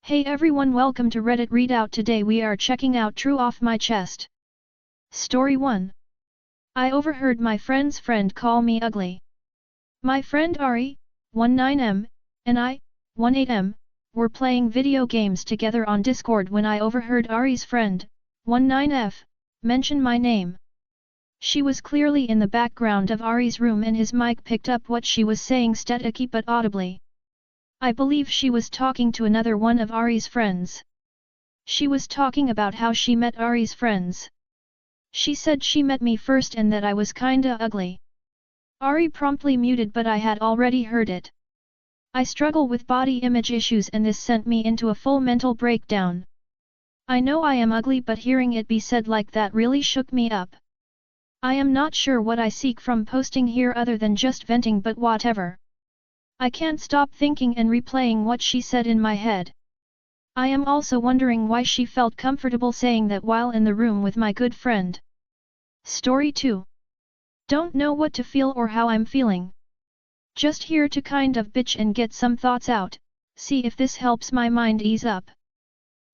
Hey everyone, welcome to Reddit Readout. Today we are checking out True Off My Chest. Story 1. I overheard my friend's friend call me ugly. My friend Ari, 19M, and I, 18M, were playing video games together on Discord when I overheard Ari's friend, 19F, mention my name. She was clearly in the background of Ari's room and his mic picked up what she was saying steadily but audibly. I believe she was talking to another one of Ari's friends. She was talking about how she met Ari's friends. She said she met me first and that I was kinda ugly. Ari promptly muted, but I had already heard it. I struggle with body image issues and this sent me into a full mental breakdown. I know I am ugly, but hearing it be said like that really shook me up. I am not sure what I seek from posting here other than just venting, but whatever. I can't stop thinking and replaying what she said in my head. I am also wondering why she felt comfortable saying that while in the room with my good friend. Story 2. Don't know what to feel or how I'm feeling. Just here to kind of bitch and get some thoughts out, see if this helps my mind ease up.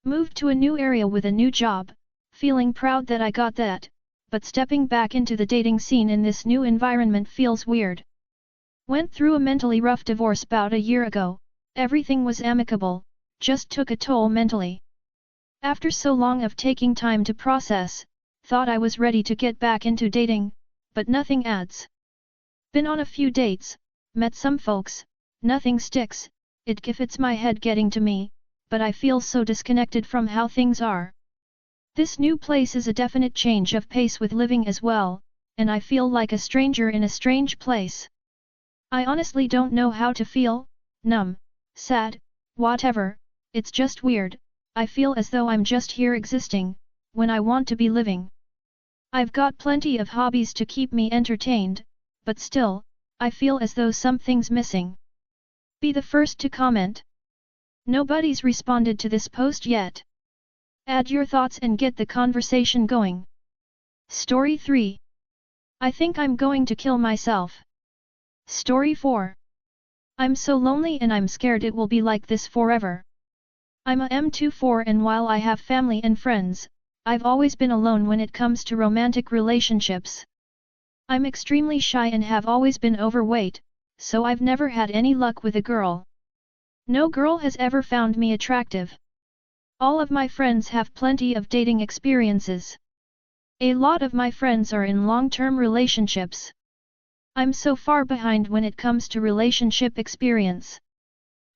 Moved to a new area with a new job, feeling proud that I got that, but stepping back into the dating scene in this new environment feels weird. Went through a mentally rough divorce about a year ago, everything was amicable, just took a toll mentally. After so long of taking time to process, thought I was ready to get back into dating, but nothing adds. Been on a few dates, met some folks, nothing sticks, it gets my head getting to me, but I feel so disconnected from how things are. This new place is a definite change of pace with living as well, and I feel like a stranger in a strange place. I honestly don't know how to feel, numb, sad, whatever, it's just weird. I feel as though I'm just here existing, when I want to be living. I've got plenty of hobbies to keep me entertained, but still, I feel as though something's missing. Be the first to comment. Nobody's responded to this post yet. Add your thoughts and get the conversation going. Story 3. I think I'm going to kill myself. Story 4. I'm so lonely and I'm scared it will be like this forever. I'm a M24 and while I have family and friends, I've always been alone when it comes to romantic relationships. I'm extremely shy and have always been overweight, so I've never had any luck with a girl. No girl has ever found me attractive. All of my friends have plenty of dating experiences. A lot of my friends are in long-term relationships. I'm so far behind when it comes to relationship experience.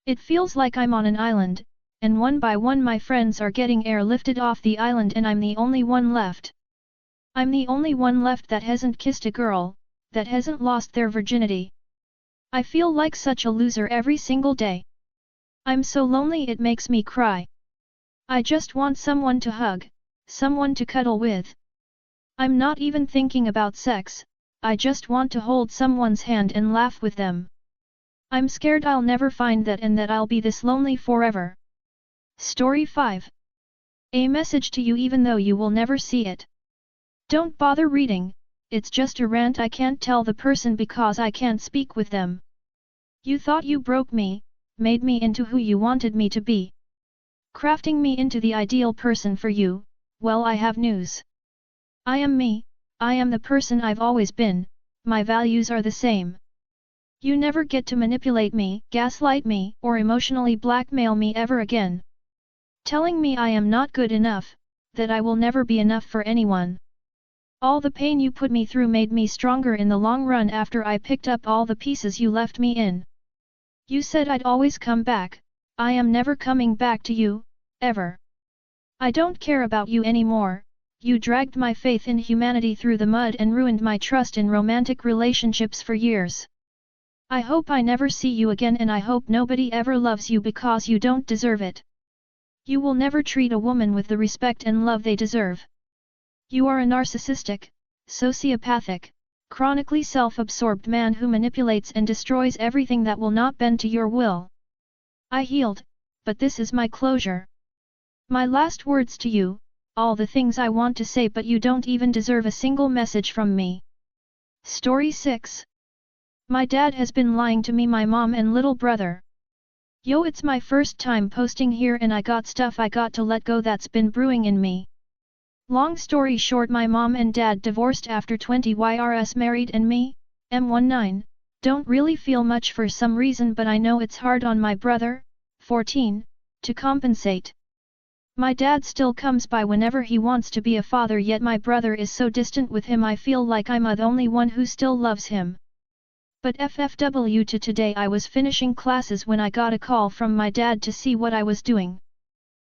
It feels like I'm on an island, and one by one my friends are getting airlifted off the island and I'm the only one left. I'm the only one left that hasn't kissed a girl, that hasn't lost their virginity. I feel like such a loser every single day. I'm so lonely it makes me cry. I just want someone to hug, someone to cuddle with. I'm not even thinking about sex. I just want to hold someone's hand and laugh with them. I'm scared I'll never find that and that I'll be this lonely forever. Story 5. A message to you even though you will never see it. Don't bother reading, it's just a rant. I can't tell the person because I can't speak with them. You thought you broke me, made me into who you wanted me to be. Crafting me into the ideal person for you, well I have news. I am me. I am the person I've always been, my values are the same. You never get to manipulate me, gaslight me, or emotionally blackmail me ever again. Telling me I am not good enough, that I will never be enough for anyone. All the pain you put me through made me stronger in the long run after I picked up all the pieces you left me in. You said I'd always come back, I am never coming back to you, ever. I don't care about you anymore. You dragged my faith in humanity through the mud and ruined my trust in romantic relationships for years. I hope I never see you again and I hope nobody ever loves you because you don't deserve it. You will never treat a woman with the respect and love they deserve. You are a narcissistic, sociopathic, chronically self-absorbed man who manipulates and destroys everything that will not bend to your will. I healed, but this is my closure. My last words to you. All the things I want to say but you don't even deserve a single message from me. Story 6. My dad has been lying to me, my mom and little brother. Yo, it's my first time posting here and I got stuff I got to let go that's been brewing in me. Long story short, my mom and dad divorced after 20 years married and me, M19, don't really feel much for some reason, but I know it's hard on my brother, 14, to compensate. My dad still comes by whenever he wants to be a father, yet my brother is so distant with him I feel like I'm the only one who still loves him. But FFW to today, I was finishing classes when I got a call from my dad to see what I was doing.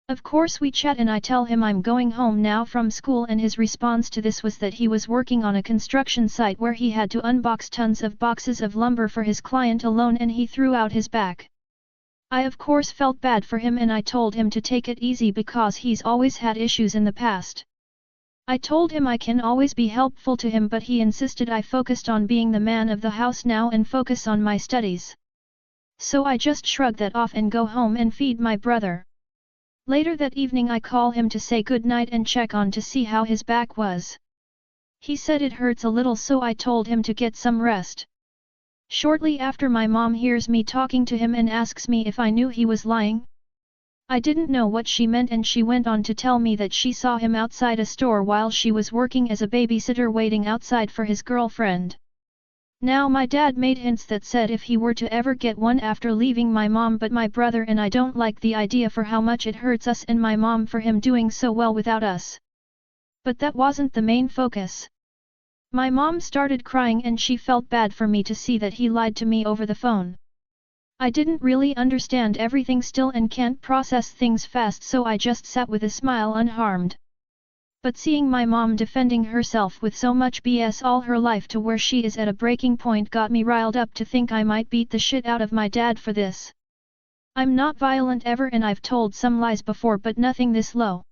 Of course we chat and I tell him I'm going home now from school, and his response to this was that he was working on a construction site where he had to unbox tons of boxes of lumber for his client alone and he threw out his back. I of course felt bad for him and I told him to take it easy because he's always had issues in the past. I told him I can always be helpful to him, but he insisted I focused on being the man of the house now and focus on my studies. So I just shrugged that off and go home and feed my brother. Later that evening I call him to say goodnight and check on to see how his back was. He said it hurts a little, so I told him to get some rest. Shortly after, my mom hears me talking to him and asks me if I knew he was lying. I didn't know what she meant and she went on to tell me that she saw him outside a store while she was working as a babysitter waiting outside for his girlfriend. Now my dad made hints that said if he were to ever get one after leaving my mom, but my brother and I don't like the idea for how much it hurts us and my mom for him doing so well without us. But that wasn't the main focus. My mom started crying and she felt bad for me to see that he lied to me over the phone. I didn't really understand everything still and can't process things fast, so I just sat with a smile unharmed. But seeing my mom defending herself with so much BS all her life to where she is at a breaking point got me riled up to think I might beat the shit out of my dad for this. I'm not violent ever and I've told some lies before, but nothing this low.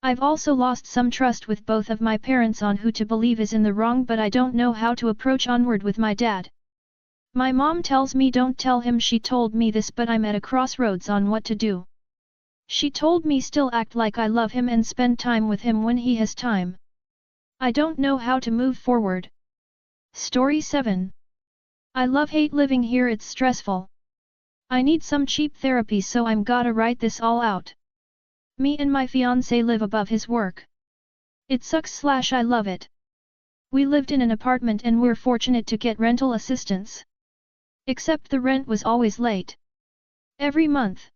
I've also lost some trust with both of my parents on who to believe is in the wrong, but I don't know how to approach onward with my dad. My mom tells me don't tell him she told me this, but I'm at a crossroads on what to do. She told me still act like I love him and spend time with him when he has time. I don't know how to move forward. Story 7. I hate living here, it's stressful. I need some cheap therapy, so I'm gotta write this all out. Me and my fiancé live above his work. It sucks / I love it. We lived in an apartment and we're fortunate to get rental assistance. Except the rent was always late. Every month.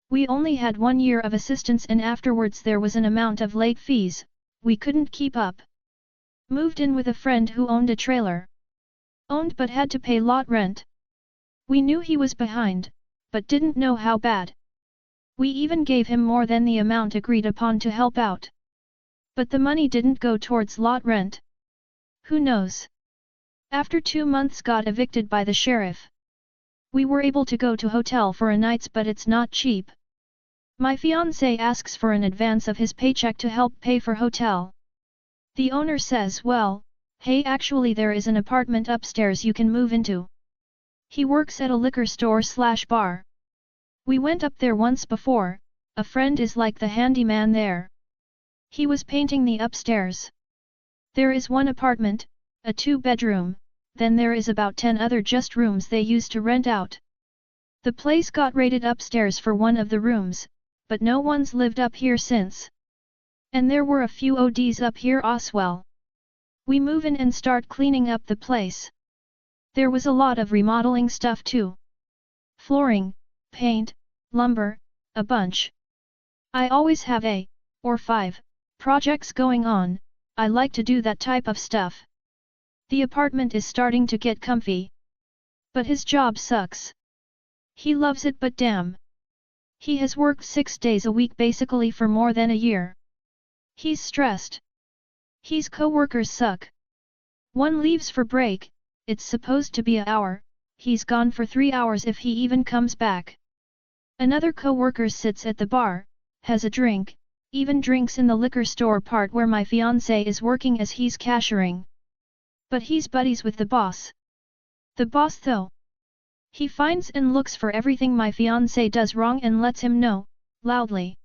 We only had 1 year of assistance and afterwards there was an amount of late fees, we couldn't keep up. Moved in with a friend who owned a trailer. Owned but had to pay lot rent. We knew he was behind, but didn't know how bad. We even gave him more than the amount agreed upon to help out. But the money didn't go towards lot rent. Who knows? After 2 months got evicted by the sheriff. We were able to go to hotel for a night, but it's not cheap. My fiancé asks for an advance of his paycheck to help pay for hotel. The owner says, well, hey, actually there is an apartment upstairs you can move into. He works at a liquor store / bar. We went up there once before, a friend is like the handyman there. He was painting the upstairs. There is one apartment, a 2-bedroom, then there is about 10 other just rooms they use to rent out. The place got rated upstairs for one of the rooms, but no one's lived up here since. And there were a few ODs up here as well. We move in and start cleaning up the place. There was a lot of remodeling stuff too. Flooring, paint, lumber, a bunch. I always have or 5 projects going on. I like to do that type of stuff. The apartment is starting to get comfy. But his job sucks. He loves it, but damn. He has worked 6 days a week basically for more than a year. He's stressed. His co-workers suck. One leaves for break, it's supposed to be an hour, he's gone for 3 hours if he even comes back. Another co-worker sits at the bar, has a drink, even drinks in the liquor store part where my fiancé is working as he's cashiering. But he's buddies with the boss. The boss though? He finds and looks for everything my fiancé does wrong and lets him know, loudly.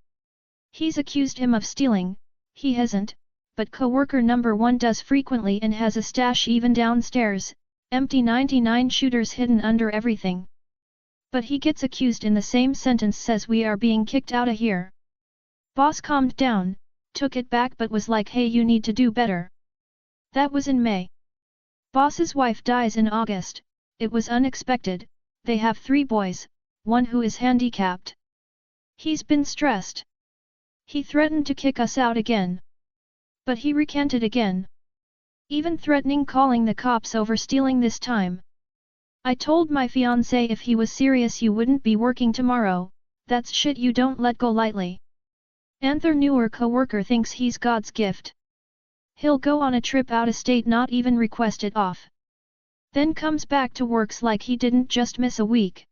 He's accused him of stealing, he hasn't, but coworker number 1 does frequently and has a stash even downstairs, empty 99 shooters hidden under everything. But he gets accused in the same sentence, says we are being kicked outta here. Boss calmed down, took it back but was like, hey, you need to do better. That was in May. Boss's wife dies in August. It was unexpected. They have 3 boys, one who is handicapped. He's been stressed. He threatened to kick us out again. But he recanted again. Even threatening calling the cops over stealing this time. I told my fiancé if he was serious you wouldn't be working tomorrow. That's shit you don't let go lightly. And their newer co-worker thinks he's God's gift. He'll go on a trip out of state, not even request it off. Then comes back to works like he didn't just miss a week.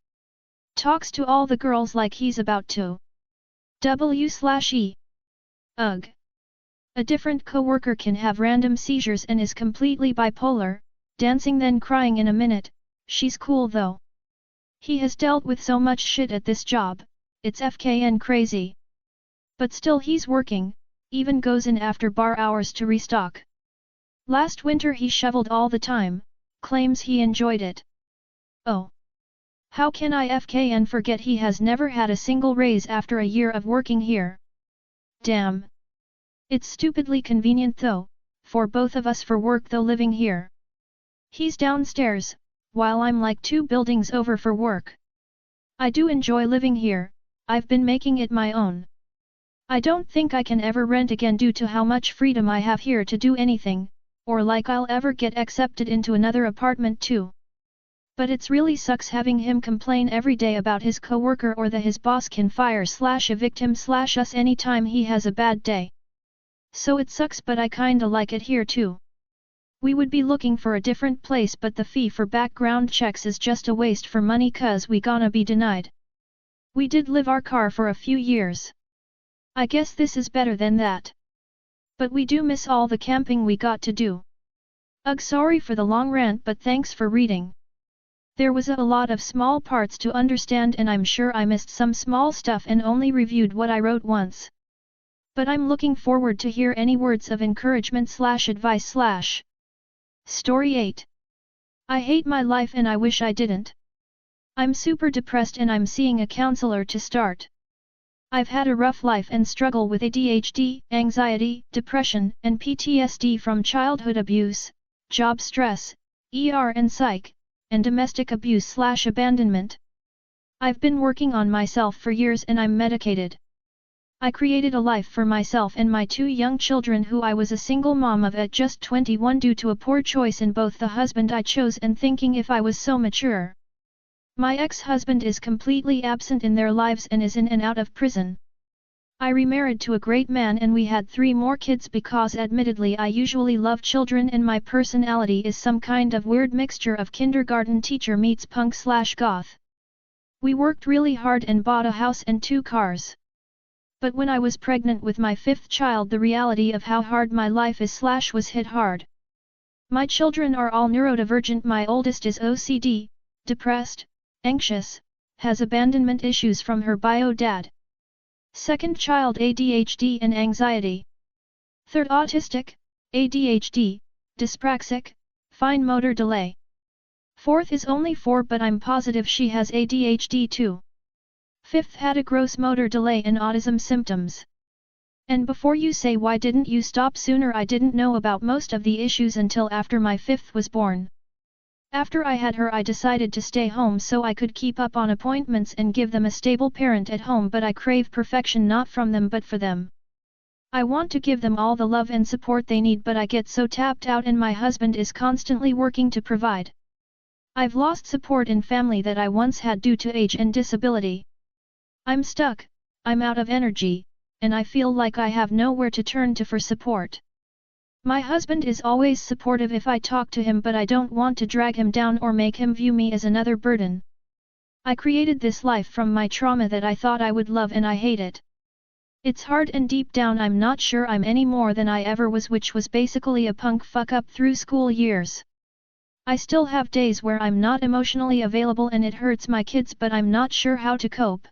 Talks to all the girls like he's about to. W/E. Ugh. A different co-worker can have random seizures and is completely bipolar, dancing then crying in a minute. She's cool though. He has dealt with so much shit at this job, it's FKN crazy. But still he's working, even goes in after bar hours to restock. Last winter he shoveled all the time, claims he enjoyed it. Oh. How can I FKN forget he has never had a single raise after a year of working here? Damn. It's stupidly convenient though, for both of us for work though living here. He's downstairs, while I'm like 2 buildings over for work. I do enjoy living here, I've been making it my own. I don't think I can ever rent again due to how much freedom I have here to do anything, or like I'll ever get accepted into another apartment too. But it's really sucks having him complain every day about his coworker or that his boss can fire/evict him/us anytime he has a bad day. So it sucks, but I kinda like it here too. We would be looking for a different place, but the fee for background checks is just a waste for money cause we gonna be denied. We did live our car for a few years. I guess this is better than that. But we do miss all the camping we got to do. Ugh, sorry for the long rant, but thanks for reading. There was a lot of small parts to understand and I'm sure I missed some small stuff and only reviewed what I wrote once. But I'm looking forward to hear any words of encouragement/advice/. Story 8. I hate my life and I wish I didn't. I'm super depressed and I'm seeing a counselor to start. I've had a rough life and struggle with ADHD, anxiety, depression, and PTSD from childhood abuse, job stress, ER and psych, and domestic abuse/abandonment. I've been working on myself for years and I'm medicated. I created a life for myself and my 2 young children who I was a single mom of at just 21 due to a poor choice in both the husband I chose and thinking if I was so mature. My ex-husband is completely absent in their lives and is in and out of prison. I remarried to a great man and we had 3 more kids because admittedly I usually love children and my personality is some kind of weird mixture of kindergarten teacher meets punk/goth. We worked really hard and bought a house and 2 cars. But when I was pregnant with my 5th child, the reality of how hard my life is/was hit hard. My children are all neurodivergent. My oldest is OCD, depressed, anxious, has abandonment issues from her bio dad. 2nd child ADHD and anxiety. 3rd autistic, ADHD, dyspraxic, fine motor delay. 4th is only 4 but I'm positive she has ADHD too. 5th had a gross motor delay and autism symptoms. And before you say why didn't you stop sooner, I didn't know about most of the issues until after my 5th was born. After I had her I decided to stay home so I could keep up on appointments and give them a stable parent at home, but I crave perfection not from them but for them. I want to give them all the love and support they need, but I get so tapped out and my husband is constantly working to provide. I've lost support in family that I once had due to age and disability. I'm stuck, I'm out of energy, and I feel like I have nowhere to turn to for support. My husband is always supportive if I talk to him, but I don't want to drag him down or make him view me as another burden. I created this life from my trauma that I thought I would love and I hate it. It's hard and deep down I'm not sure I'm any more than I ever was, which was basically a punk fuck up through school years. I still have days where I'm not emotionally available and it hurts my kids, but I'm not sure how to cope.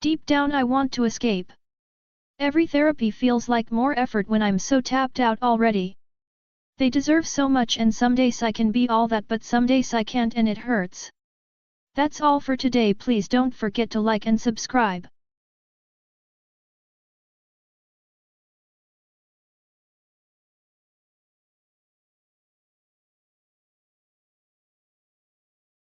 Deep down I want to escape. Every therapy feels like more effort when I'm so tapped out already. They deserve so much and some days I can be all that, but some days I can't and it hurts. That's all for today. Please don't forget to like and subscribe.